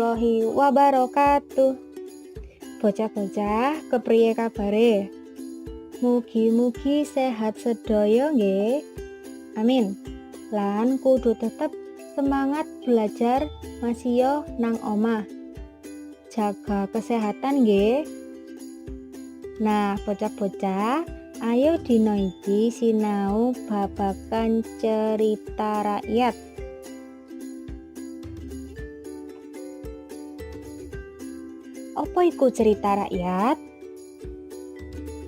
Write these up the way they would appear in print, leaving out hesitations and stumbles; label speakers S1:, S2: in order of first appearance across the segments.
S1: warahmatullahi wabarakatuh. Bocah-bocah, kepriye kabare? Mugi-mugi sehat sedaya nggih. Amin. Lan kudu tetep semangat belajar masih nang omah. Jaga kesehatan nggih. Nah, bocah-bocah, ayo dina iki sinau babagan cerita rakyat. Apa iku cerita rakyat?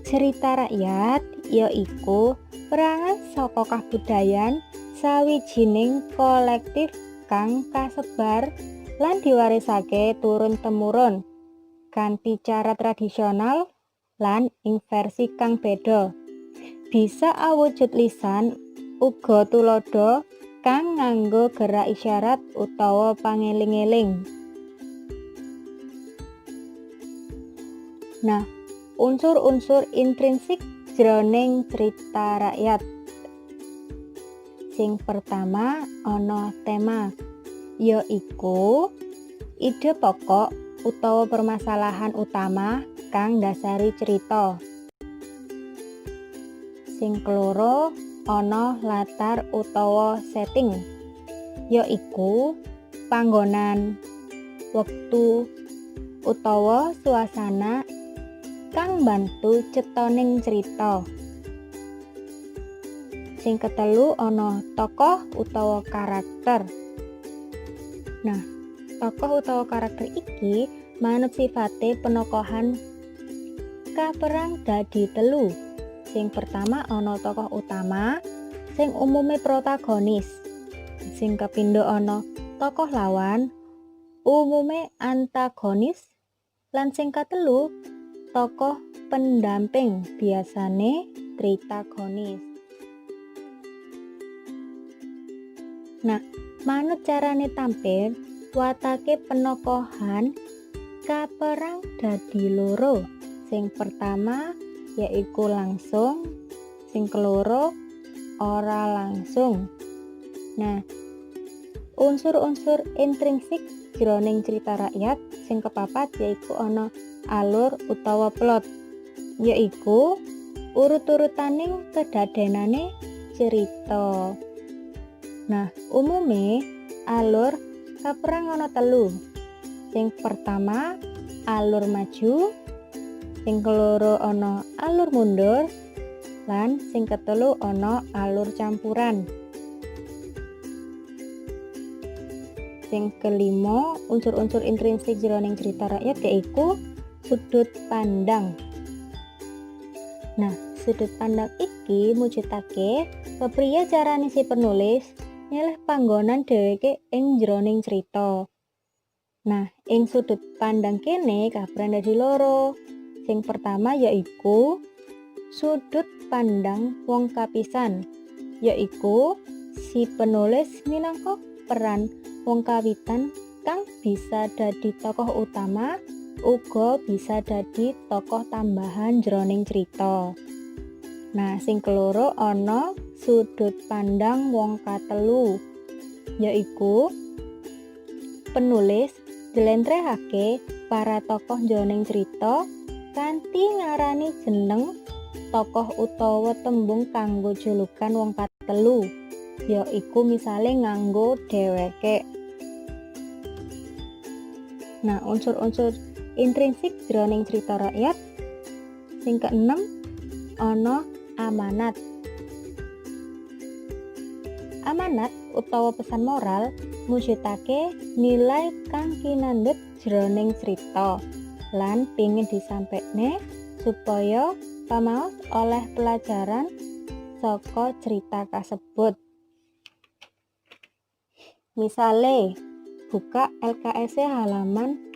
S1: Cerita rakyat yaiku perangan saka kabudayan sawijining kolektif kang kasebar lan diwarisake turun-temurun kanthi cara tradisional lan ing versi kang beda. Bisa awujud lisan uga tulodo kang nganggo gerak isyarat utawa pangeling-eling. Nah, unsur-unsur intrinsik jroning cerita rakyat. Sing pertama ana tema, yaiku ide pokok utawa permasalahan utama kang ndasari cerita. Sing keloro ana latar utawa setting, yaiku panggonan, wektu utawa suasana kang bantu cetoning cerita. Sing ketelu ana tokoh utawa karakter. Nah, tokoh utawa karakter iki manut sifate penokohan kaperang dadi telu. Sing pertama ana tokoh utama sing umume protagonis. Sing kapindho ana tokoh lawan umume antagonis. Lan sing katelu tokoh pendamping biasane tritagonis. Nah, manut carane tampil, watake penokohan kaperang dadi loro. Sing pertama yaiku langsung, sing keloro ora langsung. Nah, unsur-unsur intrinsik jroning cerita rakyat sing kepapat yaiku ana alur utawa plot, yaiku urut-urutaning kedadenane cerita. Nah, umume alur kaperang ana telu. Sing pertama alur maju, sing keloro ana alur mundur, lan sing ketelu ana alur campuran. Sing kelima unsur-unsur intrinsik jroning cerita rakyat yaiku sudut pandang. Nah, sudut pandang iki mujudake kepriye carane si penulis nyeleh panggonan dheweke ing jroning cerita. Nah, ing sudut pandang kene kaperang dadi loro. Sing pertama yaiku sudut pandang wong kapisan, yaiku si penulis minangka peran wong kawitan kang bisa dadi tokoh utama uga bisa dadi tokoh tambahan jroning cerita. Nah, sing keloro ana sudut pandang wong katelu, yaiku penulis jlentrehake para tokoh jroning cerita kanthi ngarani jeneng tokoh utawa tembung kanggo julukan wong katelu, yaiku misale nganggo dheweke. Nah, unsur-unsur intrinsik jroning cerita rakyat sing keenem ana amanat. Amanat utawa pesan moral mujudake nilai kang kinandhet jroning cerita lan pengin disampaikne supaya pamaos oleh pelajaran saka cerita kasebut. Misale buka LKS halaman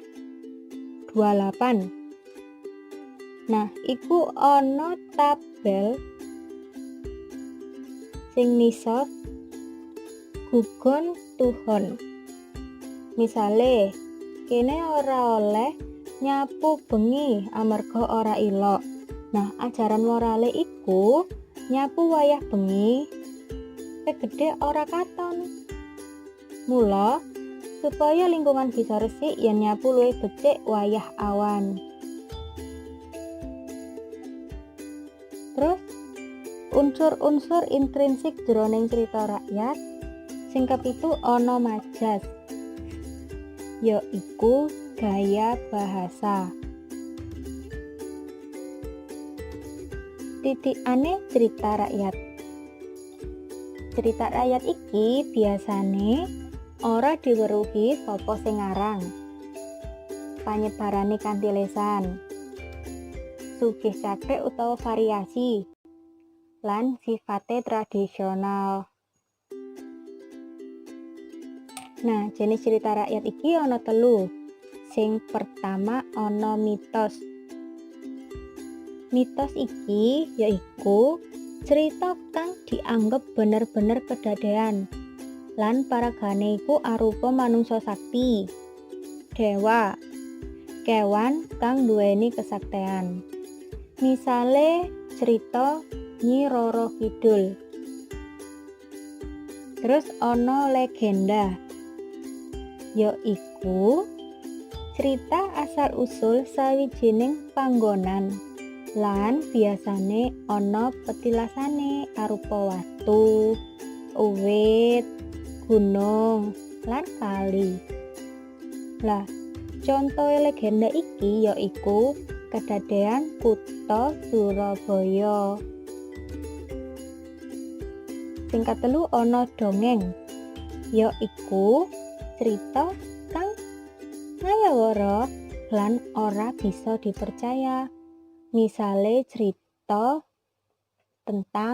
S1: 28. Nah, iku ana tabel sing nisor gugon tuhon. Misale, kene ora oleh nyapu bengi amarga ora ilok. Nah, ajaran morale iku nyapu wayah bengi tegede ora katon. Mula supaya lingkungan bisa resik yen nyapu luwih becik wayah awan. Terus unsur-unsur intrinsik jroning crita rakyat sing kepitu ana majas, yaiku gaya bahasa. Titikane cerita rakyat. Cerita rakyat iki biasane ora diweruhi sapa sing ngarang. Panyebarane kanthi lesan, sugih cathik utawa variasi, lan sifate tradisional. Nah, jenis cerita rakyat iki ana 3. Sing pertama ana mitos. Mitos iki yaiku cerita kang dianggep bener-bener kedadean lan paragane iku arupa manungsa sakti, dewa, kewan kang duweni kesaktian. Misale cerita Nyi Roro Kidul. Terus ana legenda, yaiku cerita asal usul sawijining panggonan lan biasane ana petilasane arupa watu, uwit, gunung, lan kali. Lah, contoh legenda iki yaiku kedadean kutha Surabaya. Sing katelu ana dongeng, yaiku cerita kang ngayawara lan ora bisa dipercaya. Misale cerita tentang